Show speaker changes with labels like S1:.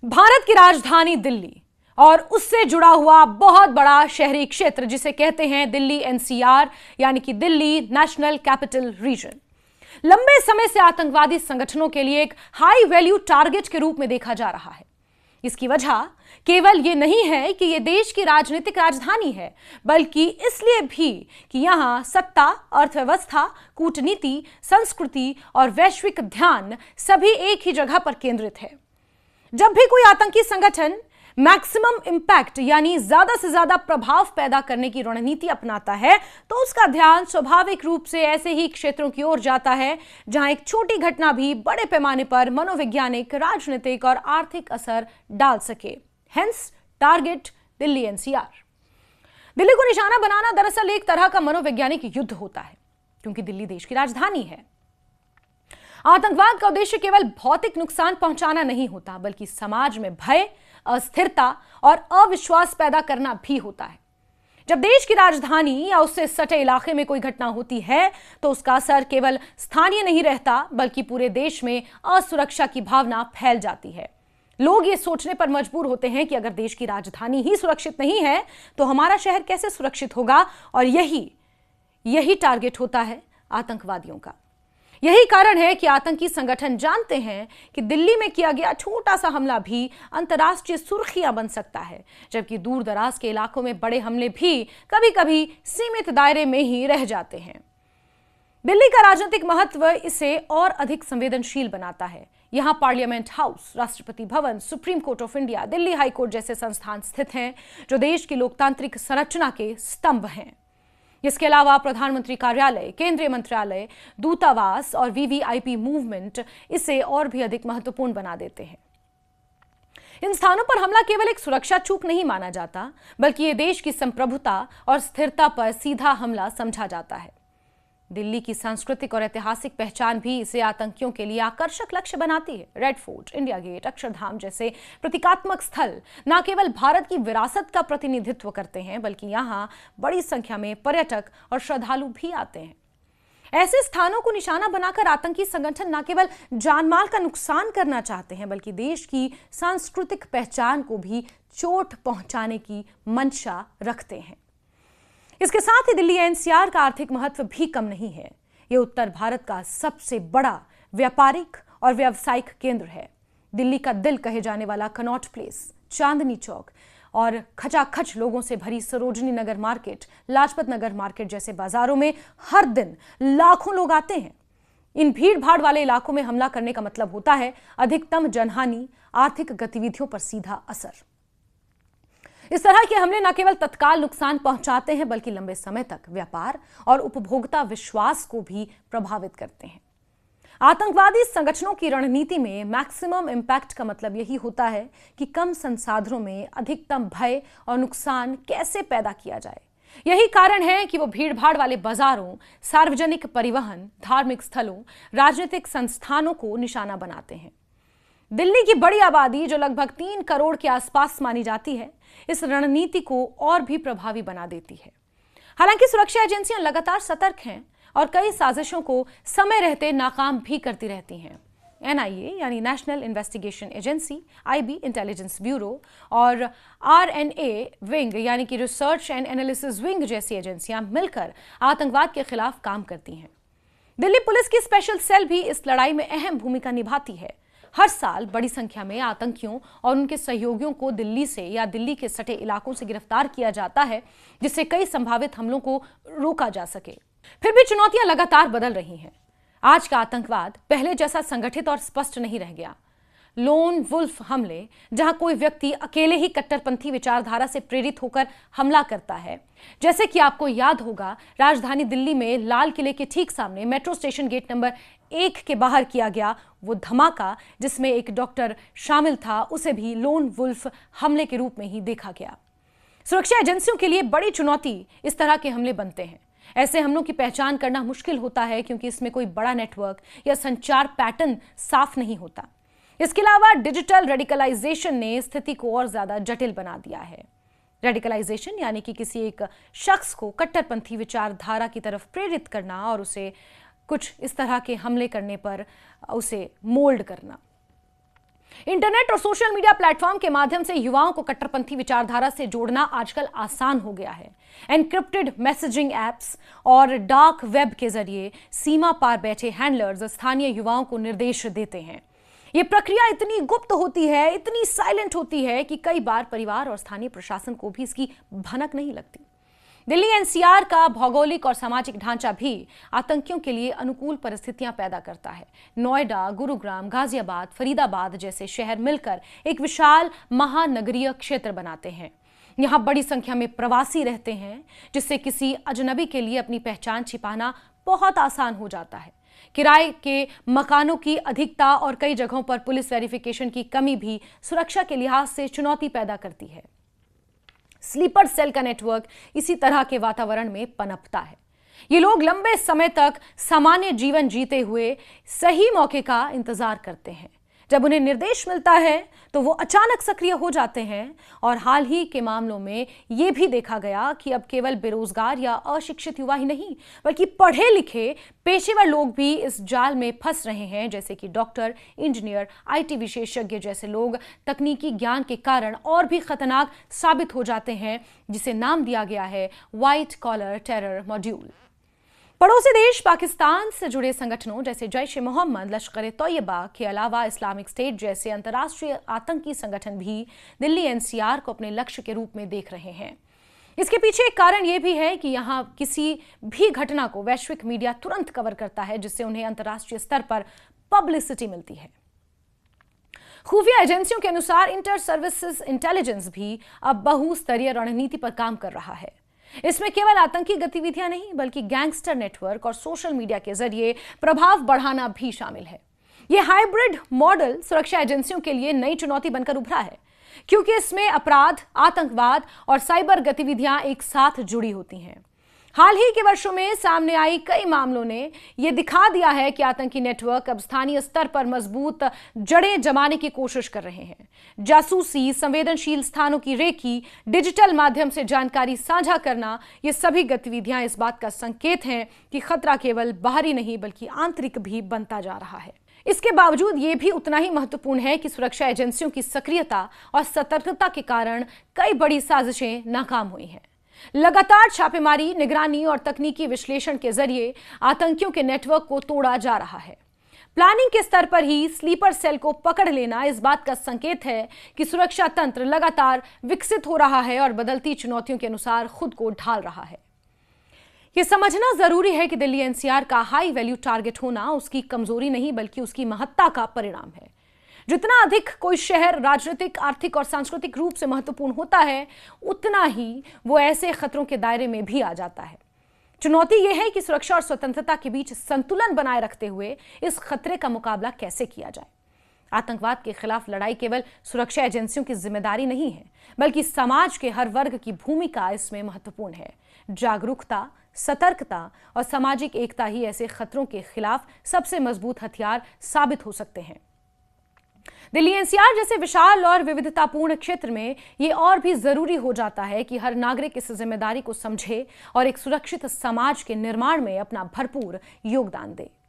S1: भारत की राजधानी दिल्ली और उससे जुड़ा हुआ बहुत बड़ा शहरी क्षेत्र जिसे कहते हैं दिल्ली एनसीआर यानी कि दिल्ली नेशनल कैपिटल रीजन लंबे समय से आतंकवादी संगठनों के लिए एक हाई वैल्यू टारगेट के रूप में देखा जा रहा है। इसकी वजह केवल यह नहीं है कि यह देश की राजनीतिक राजधानी है, बल्कि इसलिए भी कि यहां सत्ता, अर्थव्यवस्था, कूटनीति, संस्कृति और वैश्विक ध्यान सभी एक ही जगह पर केंद्रित है। जब भी कोई आतंकी संगठन मैक्सिमम इंपैक्ट यानी ज्यादा से ज्यादा प्रभाव पैदा करने की रणनीति अपनाता है तो उसका ध्यान स्वाभाविक रूप से ऐसे ही क्षेत्रों की ओर जाता है जहां एक छोटी घटना भी बड़े पैमाने पर मनोवैज्ञानिक, राजनीतिक और आर्थिक असर डाल सके। Hence target Delhi NCR. Delhi को निशाना बनाना दरअसल एक तरह का मनोवैज्ञानिक युद्ध होता है, क्योंकि दिल्ली देश की राजधानी है। आतंकवाद का उद्देश्य केवल भौतिक नुकसान पहुंचाना नहीं होता, बल्कि समाज में भय, अस्थिरता और अविश्वास पैदा करना भी होता है। जब देश की राजधानी या उससे सटे इलाके में कोई घटना होती है तो उसका असर केवल स्थानीय नहीं रहता, बल्कि पूरे देश में असुरक्षा की भावना फैल जाती है। लोग ये सोचने पर मजबूर होते हैं कि अगर देश की राजधानी ही सुरक्षित नहीं है तो हमारा शहर कैसे सुरक्षित होगा, और यही टारगेट होता है आतंकवादियों का। यही कारण है कि आतंकी संगठन जानते हैं कि दिल्ली में किया गया छोटा सा हमला भी अंतर्राष्ट्रीय सुर्खियां बन सकता है, जबकि दूर दराज के इलाकों में बड़े हमले भी कभी कभी सीमित दायरे में ही रह जाते हैं। दिल्ली का राजनीतिक महत्व इसे और अधिक संवेदनशील बनाता है। यहां parliament house, Rashtrapati Bhavan, supreme court of India, Delhi high court जैसे संस्थान स्थित हैं जो देश की लोकतांत्रिक संरचना के स्तंभ हैं। इसके अलावा प्रधानमंत्री कार्यालय, केंद्रीय मंत्रालय, दूतावास और वीवीआईपी मूवमेंट इसे और भी अधिक महत्वपूर्ण बना देते हैं। इन स्थानों पर हमला केवल एक सुरक्षा चूक नहीं माना जाता, बल्कि ये देश की संप्रभुता और स्थिरता पर सीधा हमला समझा जाता है। दिल्ली की सांस्कृतिक और ऐतिहासिक पहचान भी इसे आतंकियों के लिए आकर्षक लक्ष्य बनाती है। Red Fort, India Gate, Akshardham जैसे प्रतीकात्मक स्थल न केवल भारत की विरासत का प्रतिनिधित्व करते हैं, बल्कि यहाँ बड़ी संख्या में पर्यटक और श्रद्धालु भी आते हैं। ऐसे स्थानों को निशाना बनाकर आतंकी संगठन न केवल जानमाल का नुकसान करना चाहते हैं, बल्कि देश की सांस्कृतिक पहचान को भी चोट पहुंचाने की मंशा रखते हैं। इसके साथ ही दिल्ली एनसीआर का आर्थिक महत्व भी कम नहीं है। यह उत्तर भारत का सबसे बड़ा व्यापारिक और व्यावसायिक केंद्र है। दिल्ली का दिल कहे जाने वाला कनॉट प्लेस, चांदनी चौक और खचाखच लोगों से भरी सरोजनी नगर मार्केट, लाजपत नगर मार्केट जैसे बाजारों में हर दिन लाखों लोग आते हैं। इन भीड़ भाड़ वाले इलाकों में हमला करने का मतलब होता है अधिकतम जनहानि, आर्थिक गतिविधियों पर सीधा असर। इस तरह के हमले न केवल तत्काल नुकसान पहुंचाते हैं, बल्कि लंबे समय तक व्यापार और उपभोक्ता विश्वास को भी प्रभावित करते हैं। आतंकवादी संगठनों की रणनीति में मैक्सिमम इंपैक्ट का मतलब यही होता है कि कम संसाधनों में अधिकतम भय और नुकसान कैसे पैदा किया जाए। यही कारण है कि वो भीड़भाड़ वाले बाजारों, सार्वजनिक परिवहन, धार्मिक स्थलों, राजनीतिक संस्थानों को निशाना बनाते हैं। दिल्ली की बड़ी आबादी जो लगभग 3 करोड़ के आसपास मानी जाती है, इस रणनीति को और भी प्रभावी बना देती है। हालांकि सुरक्षा एजेंसियां लगातार सतर्क हैं और कई साजिशों को समय रहते नाकाम भी करती रहती हैं। एनआईए यानी national investigation agency, IB intelligence bureau और आरएनए विंग यानी कि रिसर्च एंड एनालिसिस विंग जैसी एजेंसियां मिलकर आतंकवाद के खिलाफ काम करती हैं। दिल्ली पुलिस की स्पेशल सेल भी इस लड़ाई में अहम भूमिका निभाती है। हर साल बड़ी संख्या में आतंकियों और उनके सहयोगियों को दिल्ली से या दिल्ली के सटे इलाकों से गिरफ्तार किया जाता है, जिससे कई संभावित हमलों को रोका जा सके। फिर भी चुनौतियां लगातार बदल रही हैं। आज का आतंकवाद पहले जैसा संगठित और स्पष्ट नहीं रह गया। लोन वुल्फ हमले, जहां कोई व्यक्ति अकेले ही कट्टरपंथी विचारधारा से प्रेरित होकर हमला करता है, जैसे कि आपको याद होगा राजधानी दिल्ली में लाल किले के ठीक सामने मेट्रो स्टेशन गेट नंबर 1 के बाहर किया गया वो धमाका, जिसमें एक डॉक्टर शामिल था, उसे भी लोन वुल्फ हमले के रूप में ही देखा गया। सुरक्षा एजेंसियों के लिए बड़ी चुनौती इस तरह के हमले बनते हैं। ऐसे हमलों की पहचान करना मुश्किल होता है, क्योंकि इसमें कोई बड़ा नेटवर्क या संचार पैटर्न साफ नहीं होता। इसके अलावा डिजिटल रेडिकलाइजेशन ने स्थिति को और ज्यादा जटिल बना दिया है। रेडिकलाइजेशन यानी कि किसी एक शख्स को कट्टरपंथी विचारधारा की तरफ प्रेरित करना और उसे कुछ इस तरह के हमले करने पर उसे मोल्ड करना। इंटरनेट और सोशल मीडिया प्लेटफॉर्म के माध्यम से युवाओं को कट्टरपंथी विचारधारा से जोड़ना आजकल आसान हो गया है। एनक्रिप्टेड मैसेजिंग एप्स और डार्क वेब के जरिए सीमा पार बैठे हैंडलर्स स्थानीय युवाओं को निर्देश देते हैं। यह प्रक्रिया इतनी गुप्त होती है, इतनी साइलेंट होती है कि कई बार परिवार और स्थानीय प्रशासन को भी इसकी भनक नहीं लगती। दिल्ली एनसीआर का भौगोलिक और सामाजिक ढांचा भी आतंकियों के लिए अनुकूल परिस्थितियां पैदा करता है। नोएडा, गुरुग्राम, गाजियाबाद, फरीदाबाद जैसे शहर मिलकर एक विशाल महानगरीय क्षेत्र बनाते हैं। यहां बड़ी संख्या में प्रवासी रहते हैं, जिससे किसी अजनबी के लिए अपनी पहचान छिपाना बहुत आसान हो जाता है। किराए के मकानों की अधिकता और कई जगहों पर पुलिस वेरिफिकेशन की कमी भी सुरक्षा के लिहाज से चुनौती पैदा करती है। स्लीपर सेल का नेटवर्क इसी तरह के वातावरण में पनपता है। ये लोग लंबे समय तक सामान्य जीवन जीते हुए सही मौके का इंतजार करते हैं। जब उन्हें निर्देश मिलता है तो वो अचानक सक्रिय हो जाते हैं। और हाल ही के मामलों में यह भी देखा गया कि अब केवल बेरोजगार या अशिक्षित युवा ही नहीं, बल्कि पढ़े लिखे पेशेवर लोग भी इस जाल में फंस रहे हैं, जैसे कि डॉक्टर, इंजीनियर, आईटी विशेषज्ञ जैसे लोग तकनीकी ज्ञान के कारण और भी खतरनाक साबित हो जाते हैं, जिसे नाम दिया गया है व्हाइट कॉलर टेरर मॉड्यूल। पड़ोसी देश पाकिस्तान से जुड़े संगठनों जैसे जैश ए मोहम्मद, लश्कर ए तैयबा के अलावा इस्लामिक स्टेट जैसे अंतर्राष्ट्रीय आतंकी संगठन भी दिल्ली एनसीआर को अपने लक्ष्य के रूप में देख रहे हैं। इसके पीछे एक कारण यह भी है कि यहां किसी भी घटना को वैश्विक मीडिया तुरंत कवर करता है, जिससे उन्हें अंतर्राष्ट्रीय स्तर पर पब्लिसिटी मिलती है। खुफिया एजेंसियों के अनुसार इंटर सर्विसेज इंटेलिजेंस भी अब बहुस्तरीय रणनीति पर काम कर रहा है। इसमें केवल आतंकी गतिविधियां नहीं, बल्कि गैंगस्टर नेटवर्क और सोशल मीडिया के जरिए प्रभाव बढ़ाना भी शामिल है। यह हाइब्रिड मॉडल सुरक्षा एजेंसियों के लिए नई चुनौती बनकर उभरा है, क्योंकि इसमें अपराध, आतंकवाद और साइबर गतिविधियां एक साथ जुड़ी होती हैं। हाल ही के वर्षों में सामने आई कई मामलों ने यह दिखा दिया है कि आतंकी नेटवर्क अब स्थानीय स्तर पर मजबूत जड़ें जमाने की कोशिश कर रहे हैं। जासूसी, संवेदनशील स्थानों की रेकी, डिजिटल माध्यम से जानकारी साझा करना, ये सभी गतिविधियां इस बात का संकेत हैं कि खतरा केवल बाहरी नहीं बल्कि आंतरिक भी बनता जा रहा है। इसके बावजूद ये भी उतना ही महत्वपूर्ण है कि सुरक्षा एजेंसियों की सक्रियता और सतर्कता के कारण कई बड़ी साजिशें नाकाम हुई हैं। लगातार छापेमारी, निगरानी और तकनीकी विश्लेषण के जरिए आतंकियों के नेटवर्क को तोड़ा जा रहा है। प्लानिंग के स्तर पर ही स्लीपर सेल को पकड़ लेना इस बात का संकेत है कि सुरक्षा तंत्र लगातार विकसित हो रहा है और बदलती चुनौतियों के अनुसार खुद को ढाल रहा है। यह समझना जरूरी है कि दिल्ली एनसीआर का हाई वैल्यू टारगेट होना उसकी कमजोरी नहीं बल्कि उसकी महत्ता का परिणाम है। जितना अधिक कोई शहर राजनीतिक, आर्थिक और सांस्कृतिक रूप से महत्वपूर्ण होता है, उतना ही वो ऐसे खतरों के दायरे में भी आ जाता है। चुनौती यह है कि सुरक्षा और स्वतंत्रता के बीच संतुलन बनाए रखते हुए इस खतरे का मुकाबला कैसे किया जाए। आतंकवाद के खिलाफ लड़ाई केवल सुरक्षा एजेंसियों की जिम्मेदारी नहीं है, बल्कि समाज के हर वर्ग की भूमिका इसमें महत्वपूर्ण है। जागरूकता, सतर्कता और सामाजिक एकता ही ऐसे खतरों के खिलाफ सबसे मजबूत हथियार साबित हो सकते हैं। दिल्ली एनसीआर जैसे विशाल और विविधतापूर्ण क्षेत्र में यह और भी जरूरी हो जाता है कि हर नागरिक इस जिम्मेदारी को समझे और एक सुरक्षित समाज के निर्माण में अपना भरपूर योगदान दे।